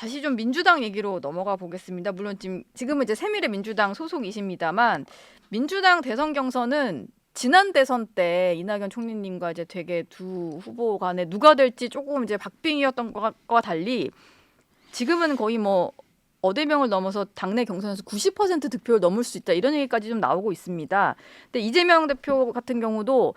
다시 좀 민주당 얘기로 넘어가 보겠습니다. 물론 지금은 이제 새미래민주당 소속이십니다만 민주당 대선 경선은 지난 대선 때 이낙연 총리님과 이제 되게 두 후보 간에 누가 될지 조금 이제 박빙이었던 것과 달리 지금은 거의 뭐 어대명을 넘어서 당내 경선에서 90% 득표를 넘을 수 있다 이런 얘기까지 좀 나오고 있습니다. 근데 이재명 대표 같은 경우도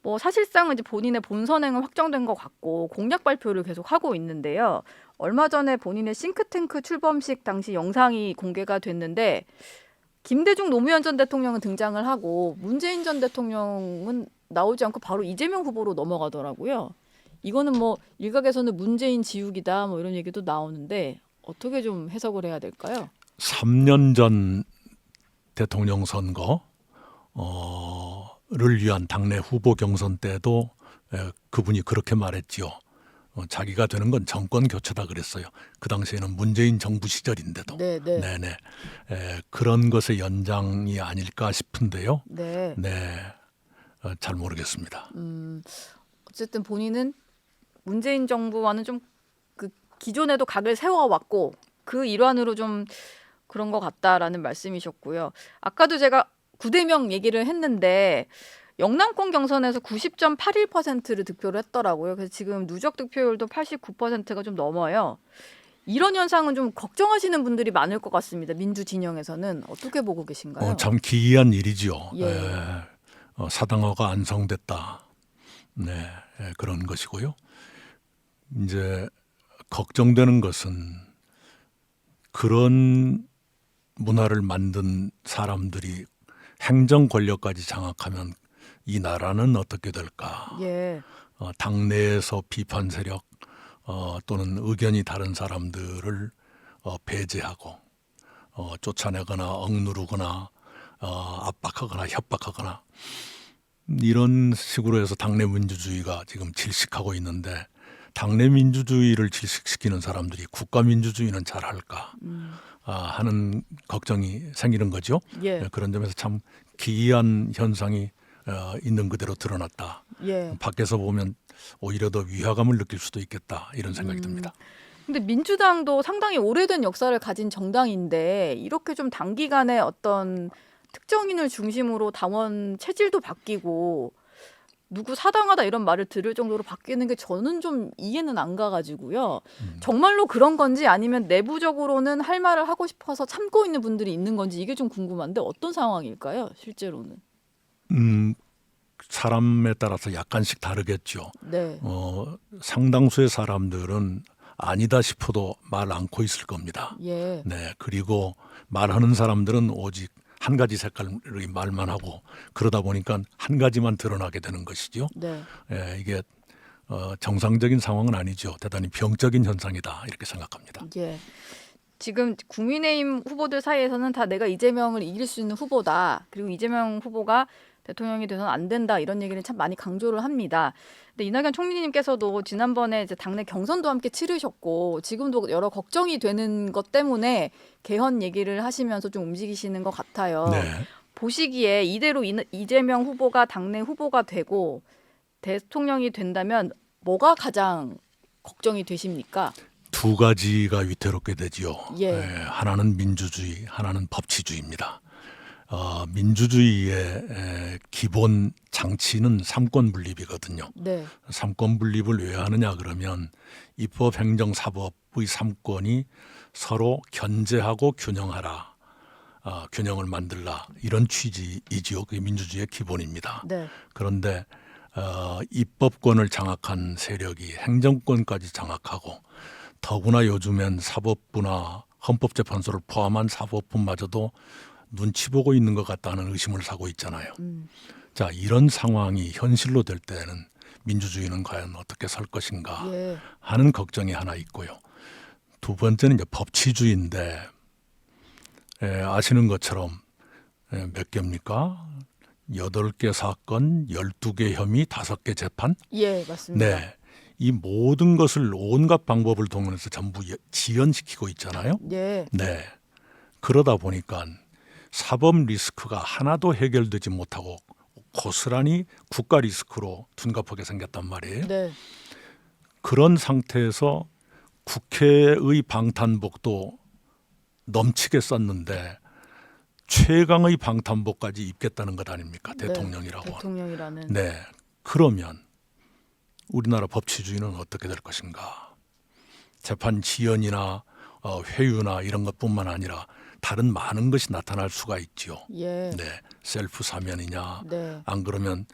뭐 사실상 이제 본인의 본선행은 확정된 것 같고 공약 발표를 계속 하고 있는데요. 얼마 전에 본인의 싱크탱크 출범식 당시 영상이 공개가 됐는데 김대중 노무현 전 대통령은 등장을 하고 문재인 전 대통령은 나오지 않고 바로 이재명 후보로 넘어가더라고요. 이거는 뭐 일각에서는 문재인 지우기다 뭐 이런 얘기도 나오는데 어떻게 좀 해석을 해야 될까요? 3년 전 대통령 선거를 위한 당내 후보 경선 때도 그분이 그렇게 말했지요. 자기가 되는 건 정권 교체다 그랬어요. 그 당시에는 문재인 정부 시절인데도. 네, 네. 네네. 그런 것의 연장이 아닐까 싶은데요. 네. 네, 잘 모르겠습니다. 어쨌든 본인은 문재인 정부와는 좀 그 기존에도 각을 세워왔고 그 일환으로 좀 그런 것 같다라는 말씀이셨고요. 아까도 제가 구대명 얘기를 했는데 영남권 경선에서 90.81%를 득표를 했더라고요. 그래서 지금 누적 득표율도 89%가 좀 넘어요. 이런 현상은 좀 걱정하시는 분들이 많을 것 같습니다. 민주 진영에서는 어떻게 보고 계신가요? 참 기이한 일이죠. 예. 사당화가 안성됐다. 네, 그런 것이고요. 이제 걱정되는 것은 그런 문화를 만든 사람들이 행정 권력까지 장악하면 이 나라는 어떻게 될까? 예. 당내에서 비판 세력 또는 의견이 다른 사람들을 배제하고 쫓아내거나 억누르거나 압박하거나 협박하거나 이런 식으로 해서 당내 민주주의가 지금 질식하고 있는데 당내 민주주의를 질식시키는 사람들이 국가 민주주의는 잘할까 하는 걱정이 생기는 거죠. 예. 그런 점에서 참 기이한 현상이 있는 그대로 드러났다. 예. 밖에서 보면 오히려 더 위화감을 느낄 수도 있겠다 이런 생각이 듭니다. 근데 민주당도 상당히 오래된 역사를 가진 정당인데 이렇게 좀 단기간에 어떤 특정인을 중심으로 당원 체질도 바뀌고 누구 사당하다 이런 말을 들을 정도로 바뀌는 게 저는 좀 이해는 안 가가지고요. 정말로 그런 건지 아니면 내부적으로는 할 말을 하고 싶어서 참고 있는 분들이 있는 건지 이게 좀 궁금한데 어떤 상황일까요? 실제로는. 사람에 따라서 약간씩 다르겠죠. 네. 상당수의 사람들은 아니다 싶어도 말 않고 있을 겁니다. 예. 네, 그리고 말하는 사람들은 오직 한 가지 색깔의 말만 하고 그러다 보니까 한 가지만 드러나게 되는 것이죠. 네. 이게 정상적인 상황은 아니죠. 대단히 병적인 현상이다 이렇게 생각합니다. 예. 지금 국민의힘 후보들 사이에서는 다 내가 이재명을 이길 수 있는 후보다. 그리고 이재명 후보가 대통령이 돼서는 안 된다 이런 얘기를 참 많이 강조를 합니다. 근데 이낙연 총리님께서도 지난번에 이제 당내 경선도 함께 치르셨고 지금도 여러 걱정이 되는 것 때문에 개헌 얘기를 하시면서 좀 움직이시는 것 같아요. 네. 보시기에 이대로 이재명 후보가 당내 후보가 되고 대통령이 된다면 뭐가 가장 걱정이 되십니까? 두 가지가 위태롭게 되지요. 예. 하나는 민주주의, 하나는 법치주의입니다. 민주주의의 기본 장치는 삼권 분립이거든요. 네. 삼권 분립을 왜 하느냐 그러면 입법, 행정, 사법의 삼권이 서로 견제하고 균형하라, 균형을 만들라 이런 취지이지요. 그게 민주주의의 기본입니다. 네. 그런데 입법권을 장악한 세력이 행정권까지 장악하고 더구나 요즘엔 사법부나 헌법재판소를 포함한 사법부마저도 눈치 보고 있는 것 같다는 의심을 사고 있잖아요. 자, 이런 상황이 현실로 될 때는 민주주의는 과연 어떻게 설 것인가 예. 하는 걱정이 하나 있고요. 두 번째는 이제 법치주의인데 아시는 것처럼 몇 개입니까? 8개 사건, 12개 혐의, 5개 재판? 예, 맞습니다. 네. 이 모든 것을 온갖 방법을 동원해서 전부 지연시키고 있잖아요. 예. 네. 그러다 보니까 사법 리스크가 하나도 해결되지 못하고 고스란히 국가 리스크로 둔갑하게 생겼단 말이에요. 네. 그런 상태에서 국회의 방탄복도 넘치게 썼는데 최강의 방탄복까지 입겠다는 것 아닙니까? 네, 대통령이라고. 대통령이라는. 네. 그러면 우리나라 법치주의는 어떻게 될 것인가? 재판 지연이나 회유나 이런 것뿐만 아니라 다른 많은 것이 나타날 수가 있지요. 예. 네. 셀프 사면이냐? 네. 안 그러면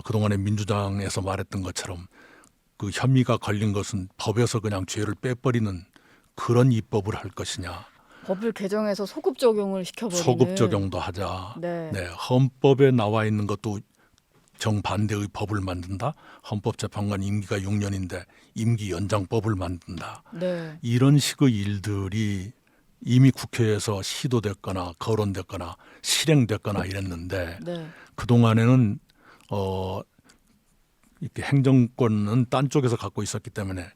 그동안에 민주당에서 말했던 것처럼 그 혐의가 걸린 것은 법에서 그냥 죄를 빼버리는 그런 입법을 할 것이냐. 법을 개정해서 소급 적용을 시켜버리는. 소급 적용도 하자. 네. 네, 헌법에 나와 있는 것도 정반대의 법을 만든다. 헌법재판관 임기가 6년인데 임기 연장법을 만든다. 네. 이런 식의 일들이 이미 국회에서 시도됐거나 거론됐거나 실행됐거나 이랬는데 네. 그동안에는 이렇게 행정권은 딴 쪽에서 갖고 있었기 때문에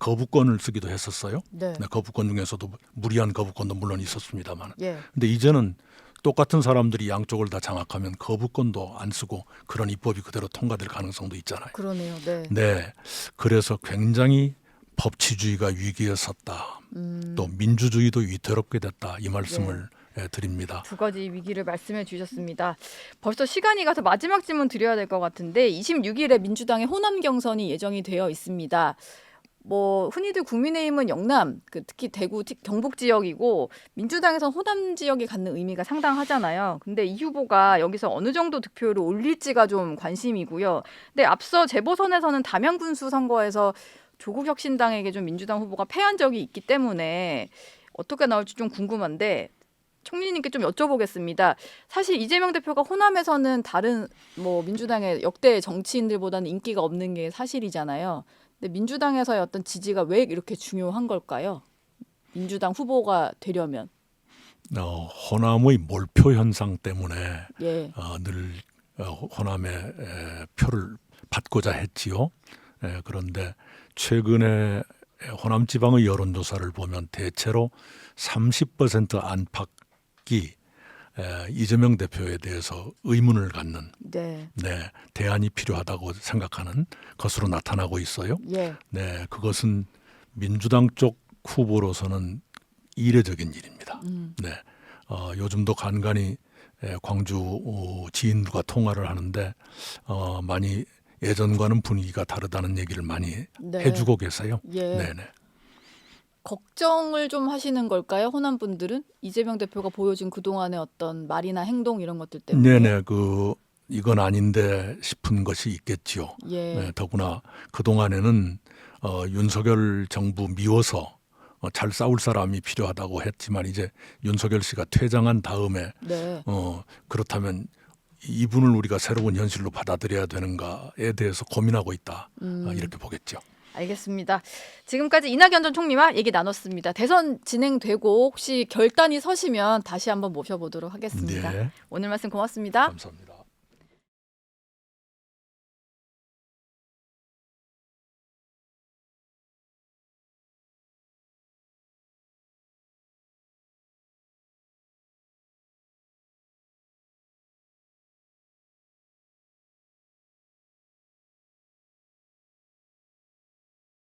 거부권을 쓰기도 했었어요. 네. 네, 거부권 중에서도 무리한 거부권도 물론 있었습니다만. 예. 근데 이제는 똑같은 사람들이 양쪽을 다 장악하면 거부권도 안 쓰고 그런 입법이 그대로 통과될 가능성도 있잖아요. 그러네요. 네. 네, 그래서 굉장히 법치주의가 위기에 섰다. 또 민주주의도 위태롭게 됐다. 이 말씀을 드립니다. 두 가지 위기를 말씀해 주셨습니다. 벌써 시간이 가서 마지막 질문 드려야 될 것 같은데 26일에 민주당의 호남 경선이 예정이 되어 있습니다. 뭐 흔히들 국민의힘은 영남, 특히 대구, 경북 지역이고 민주당에서는 호남 지역이 갖는 의미가 상당하잖아요. 근데 이 후보가 여기서 어느 정도 득표율을 올릴지가 좀 관심이고요. 근데 앞서 재보선에서는 담양군수 선거에서 조국혁신당에게 좀 민주당 후보가 패한 적이 있기 때문에 어떻게 나올지 좀 궁금한데 총리님께 좀 여쭤보겠습니다. 사실 이재명 대표가 호남에서는 다른 뭐 민주당의 역대 정치인들보다는 인기가 없는 게 사실이잖아요. 근데 민주당에서의 어떤 지지가 왜 이렇게 중요한 걸까요? 민주당 후보가 되려면. 호남의 몰표 현상 때문에 예. 늘 호남의 표를 받고자 했지요. 그런데 최근에 호남 지방의 여론조사를 보면 대체로 30% 안팎이 이재명 대표에 대해서 의문을 갖는 네. 대안이 필요하다고 생각하는 것으로 나타나고 있어요. 예. 네, 그것은 민주당 쪽 후보로서는 이례적인 일입니다. 네, 요즘도 간간히 광주 지인들과 통화를 하는데 많이 예전과는 분위기가 다르다는 얘기를 많이 네. 해주고 계세요. 예. 네네. 걱정을 좀 하시는 걸까요? 호남 분들은 이재명 대표가 보여준 그동안의 어떤 말이나 행동 이런 것들 때문에. 네네. 이건 아닌데 싶은 것이 있겠지요. 예. 네, 더구나 그동안에는 윤석열 정부 미워서 잘 싸울 사람이 필요하다고 했지만 이제 윤석열 씨가 퇴장한 다음에 네. 그렇다면 이분을 우리가 새로운 현실로 받아들여야 되는가에 대해서 고민하고 있다. 이렇게 보겠죠. 알겠습니다. 지금까지 이낙연 전 총리와 얘기 나눴습니다. 대선 진행되고 혹시 결단이 서시면 다시 한번 모셔보도록 하겠습니다. 네. 오늘 말씀 고맙습니다. 감사합니다.